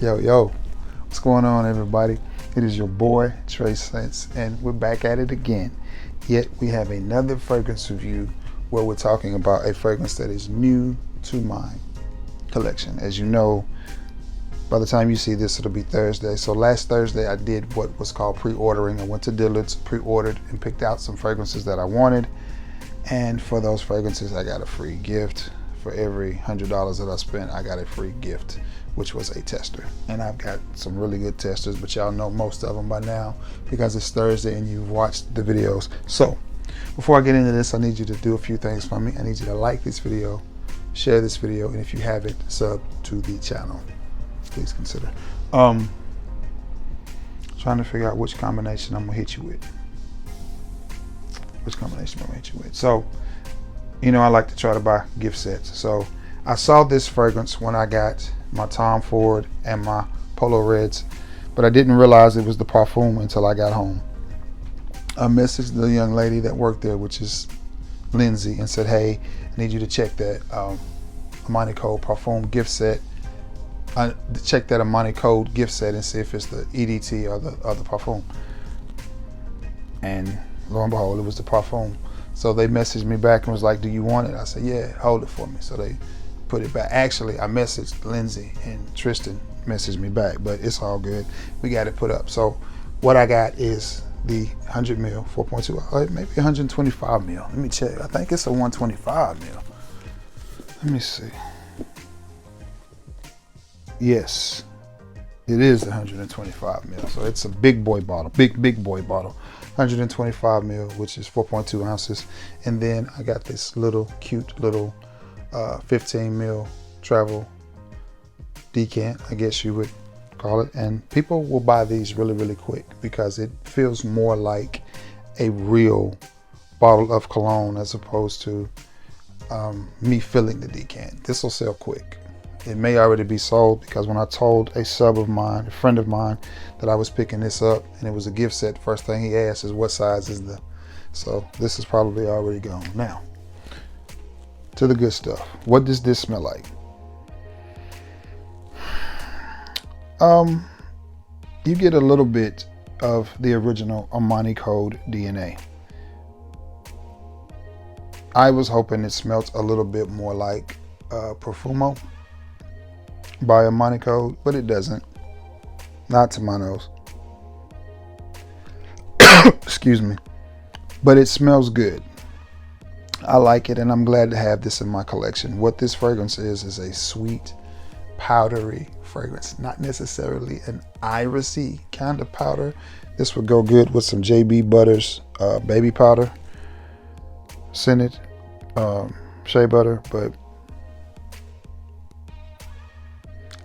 Yo, what's going on, everybody? It is your boy Trey Sense, and we're back at it again. Yet we have another fragrance review where we're talking about a fragrance that is new to my collection. As you know, by the time you see this, it'll be Thursday. So last Thursday, I did what was called pre-ordering. I went to Dillard's, pre-ordered, and picked out some fragrances that I wanted. And for those fragrances, I got a free gift. For every $100 that I spent, I got a free gift, which was a tester. And I've got some really good testers, but y'all know most of them by now because it's Thursday and you've watched the videos. So before I get into this, I need you to do a few things for me. I need you to like this video, share this video, and if you haven't, sub to the channel. Please consider. Trying to figure out which combination I'm gonna hit you with. So, you know, I like to try to buy gift sets. So I saw this fragrance when I got my Tom Ford and my Polo Reds, but I didn't realize it was the Parfum until I got home. I messaged the young lady that worked there, which is Lindsay, and said, hey, I need you to check that Armani Code Parfum gift set. Check that Armani Code gift set and see if it's the EDT or the other Parfum. And lo and behold, it was the Parfum. So they messaged me back and was like, do you want it? I said, yeah, hold it for me. So they put it back. Actually, I messaged Lindsay and Tristan messaged me back, but it's all good. We got it put up. So what I got is the 100 mil, 4.2, maybe 125 mil. Let me check. I think it's a 125 mil. Let me see. Yes, it is 125 mil. So it's a big boy bottle, big boy bottle. 125 mil, which is 4.2 ounces. And then I got this little cute little 15 mil travel decant, I guess you would call it. And people will buy these really quick because it feels more like a real bottle of cologne as opposed to me filling the decant. This will sell quick. It may already be sold because when I told a sub of mine, a friend of mine, that I was picking this up and it was a gift set, first thing he asked is what size is the, so this is probably already gone. Now, to the good stuff. What does this smell like? You get a little bit of the original Armani Code DNA. I was hoping it smelled a little bit more like Profumo by Armani Code, but it doesn't. Not to my nose. Excuse me. But it smells good. I like it, and I'm glad to have this in my collection. What this fragrance is a sweet, powdery fragrance. Not necessarily an irisy kind of powder. This would go good with some JB Butter's baby powder, scented shea butter, but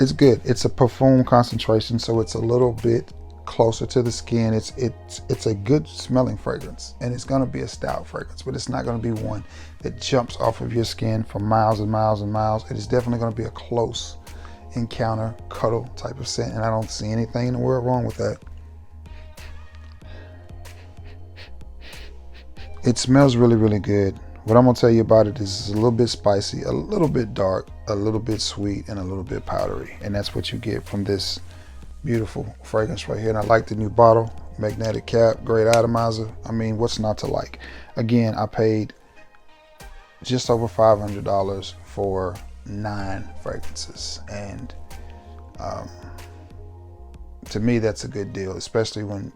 it's good. It's a perfume concentration, so it's a little bit closer to the skin. It's a good smelling fragrance, and it's going to be a stout fragrance, but it's not going to be one that jumps off of your skin for miles and miles and miles. It is definitely going to be a close encounter, cuddle type of scent, and I don't see anything in the world wrong with that. It smells really good. What I'm going to tell you about it is a little bit spicy, a little bit dark, a little bit sweet, and a little bit powdery. And that's what you get from this beautiful fragrance right here. And I like the new bottle, magnetic cap, great atomizer. I mean, what's not to like? Again, I paid just over $500 for 9 fragrances. And to me, that's a good deal, especially when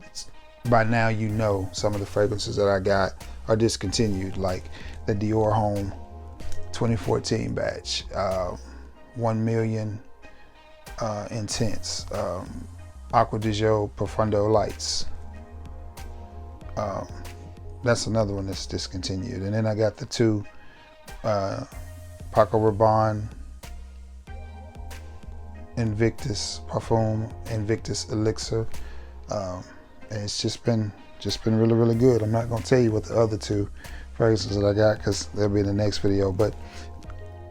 by now you know some of the fragrances that I got are discontinued, like the Dior Homme 2014 batch, 1 Million Intense, Acqua di Gio Profondo Lights. That's another one that's discontinued. And then I got the 2 Paco Rabanne Invictus Parfum, Invictus Elixir. And it's just been really good. I'm not gonna tell you what the other 2 fragrances that I got because they'll be in the next video, but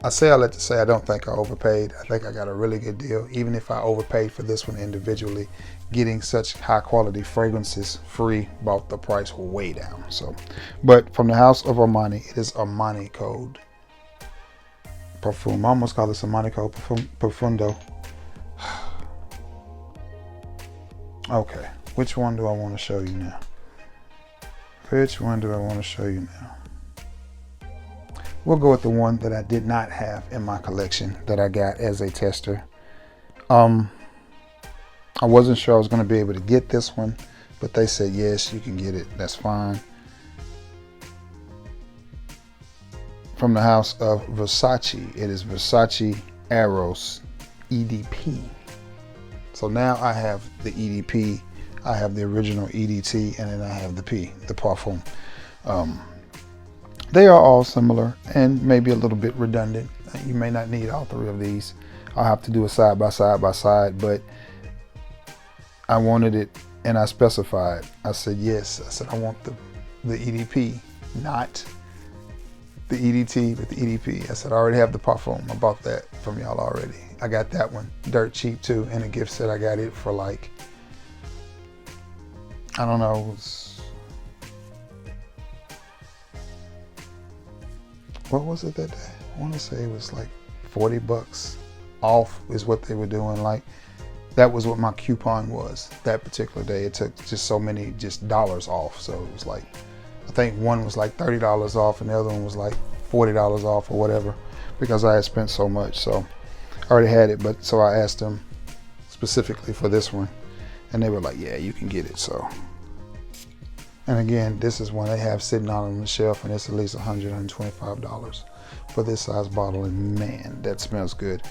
I say all that to say I don't think I overpaid. I think I got a really good deal, even if I overpaid for this one individually. Getting such high quality fragrances free brought the price way down. So, but from the house of Armani, it is Armani Code Parfum. I almost call this Armani Code Profundo. Okay, which one do I want to show you now? Which one do I want to show you now? We'll go with the one that I did not have in my collection that I got as a tester. I wasn't sure I was going to be able to get this one, but they said, yes, you can get it. That's fine. From the house of Versace. It is Versace Eros EDP. So now I have the EDP, I have the original EDT, and then I have the P, the Parfum. They are all similar and maybe a little bit redundant. You may not need all three of these. I'll have to do a side by side, but I wanted it and I specified. I said, yes, I said, I want the EDP, not the EDT, but the EDP. I said, I already have the Parfum. I bought that from y'all already. I got that one dirt cheap too. In a gift set, I got it for like, I don't know, it was, what was it that day? I want to say it was like $40 off is what they were doing. Like, that was what my coupon was that particular day. It took just so many just dollars off. So it was like, I think one was like $30 off and the other one was like $40 off or whatever, because I had spent so much. So I already had it, but so I asked them specifically for this one and they were like, yeah, you can get it. So, and again, this is one they have sitting on the shelf and it's at least $100, $125 for this size bottle. And man, that smells good.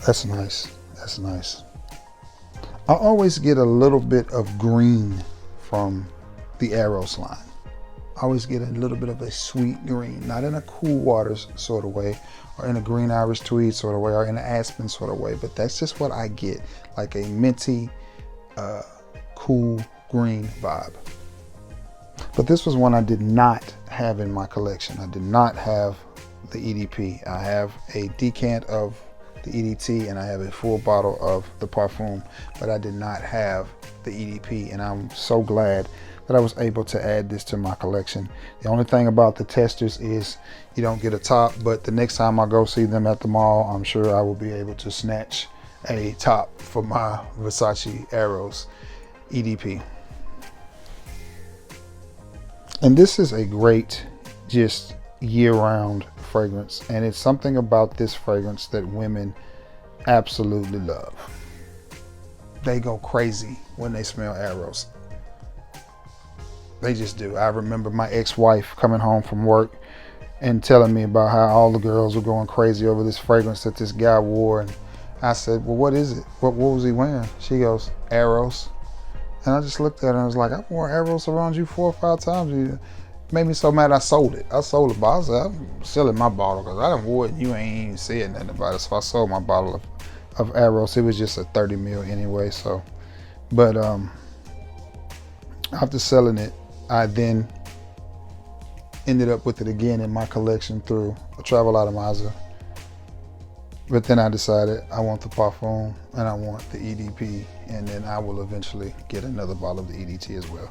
That's nice. That's nice. I always get a little bit of green from the Eros line. I always get a little bit of a sweet green, not in a cool waters sort of way, or in a green Irish tweed sort of way, or in an aspen sort of way, but that's just what I get, like a minty, cool green vibe. But this was one I did not have in my collection. I did not have the EDP. I have a decant of the EDT and I have a full bottle of the Parfum, but I did not have the EDP, and I'm so glad that I was able to add this to my collection. The only thing about the testers is you don't get a top, but the next time I go see them at the mall, I'm sure I will be able to snatch a top for my Versace Eros EDP. And this is a great just year-round fragrance, and it's something about this fragrance that women absolutely love. They go crazy when they smell Eros. They just do. I remember my ex-wife coming home from work and telling me about how all the girls were going crazy over this fragrance that this guy wore, and I said, well, what is it? What was he wearing? She goes, Eros. And I just looked at her and I was like, I've worn Eros around you 4 or 5 times. It made me so mad I sold it. I sold it, but I was like, I'm selling my bottle because I done wore it and you ain't even said nothing about it. So I sold my bottle of Eros. It was just a 30 ml anyway. So, but after selling it, I then ended up with it again in my collection through a travel atomizer. But then I decided I want the Parfum and I want the EDP, and then I will eventually get another bottle of the EDT as well.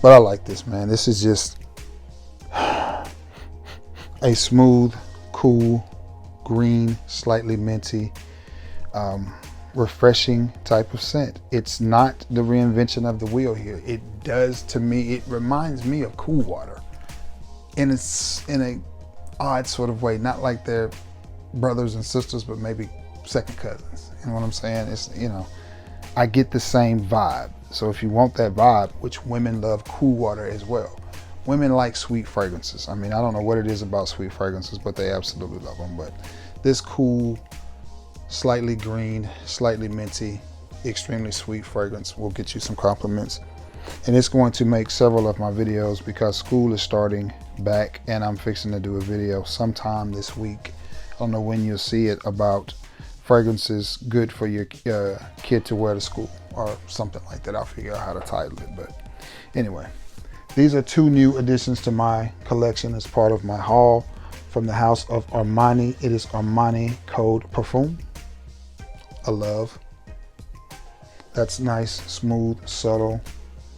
But I like this, man. This is just a smooth, cool, green, slightly minty, refreshing type of scent. It's not the reinvention of the wheel here. It does, to me, it reminds me of Cool Water in a odd sort of way. Not like they're brothers and sisters, but maybe second cousins. You know what I'm saying? It's, you know, I get the same vibe. So if you want that vibe, which women love Cool Water as well. Women like sweet fragrances. I mean, I don't know what it is about sweet fragrances, but they absolutely love them. But this cool, slightly green, slightly minty, extremely sweet fragrance will get you some compliments. And it's going to make several of my videos because school is starting back and I'm fixing to do a video sometime this week. I don't know when you'll see it, about fragrances good for your kid to wear to school or something like that. I'll figure out how to title it. But anyway, these are 2 new additions to my collection as part of my haul from the house of Armani. It is Armani Code Parfum. I love. That's nice, smooth, subtle,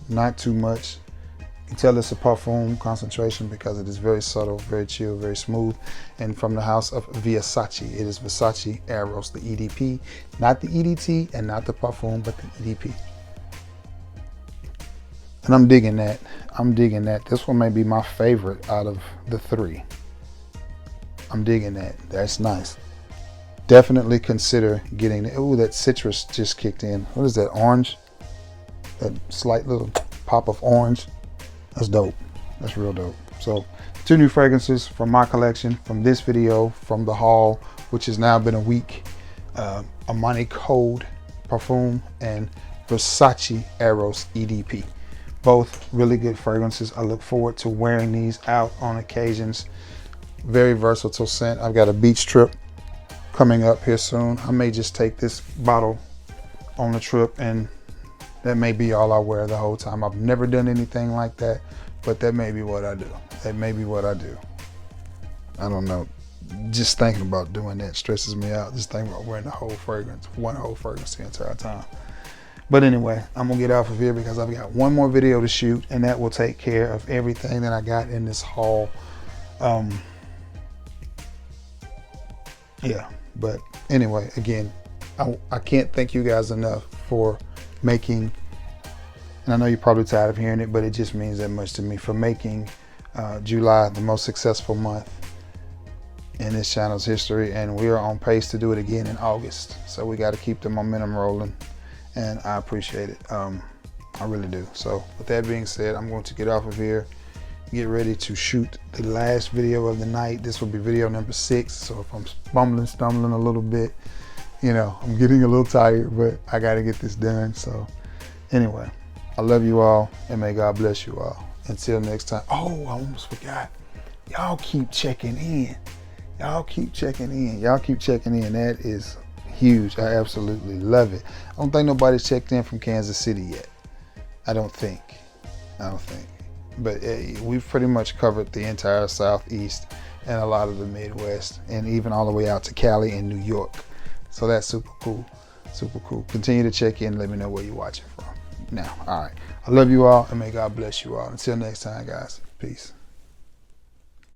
not too much, You can tell it's a parfum concentration because it is very subtle, very chill, very smooth. And from the house of Versace, it is Versace Eros, the EDP, not the EDT and not the parfum, but the EDP. And I'm digging that. I'm digging that. This one may be my favorite out of the three. I'm digging that. That's nice. Definitely consider getting, ooh, that citrus just kicked in. What is that, orange? That slight little pop of orange. That's dope. That's real dope. So 2 new fragrances from my collection, from this video, from the haul, which has now been a week. Armani Code Parfum and Versace Eros EDP. Both really good fragrances. I look forward to wearing these out on occasions. Very versatile scent. I've got a beach trip coming up here soon. I may just take this bottle on the trip and that may be all I wear the whole time. I've never done anything like that, but that may be what I do. That may be what I do. I don't know. Just thinking about doing that stresses me out. Just thinking about wearing the whole fragrance, one whole fragrance the entire time. But anyway, I'm gonna get off of here because I've got one more video to shoot and that will take care of everything that I got in this haul. Yeah, but anyway, again, I can't thank you guys enough for making, and I know you're probably tired of hearing it, but it just means that much to me, for making July the most successful month in this channel's history. And we are on pace to do it again in August. So we got to keep the momentum rolling, and I appreciate it. I really do. So with that being said, I'm going to get off of here, get ready to shoot the last video of the night. This will be video number 6. So if I'm stumbling a little bit, you know, I'm getting a little tired, but I got to get this done. So anyway, I love you all and may God bless you all. Until next time. Oh, I almost forgot. Y'all keep checking in. Y'all keep checking in. Y'all keep checking in. That is huge. I absolutely love it. I don't think nobody's checked in from Kansas City yet. I don't think. But we've pretty much covered the entire Southeast and a lot of the Midwest, and even all the way out to Cali and New York. So that's super cool. Super cool. Continue to check in. Let me know where you're watching from. Now, all right. I love you all and may God bless you all. Until next time, guys. Peace.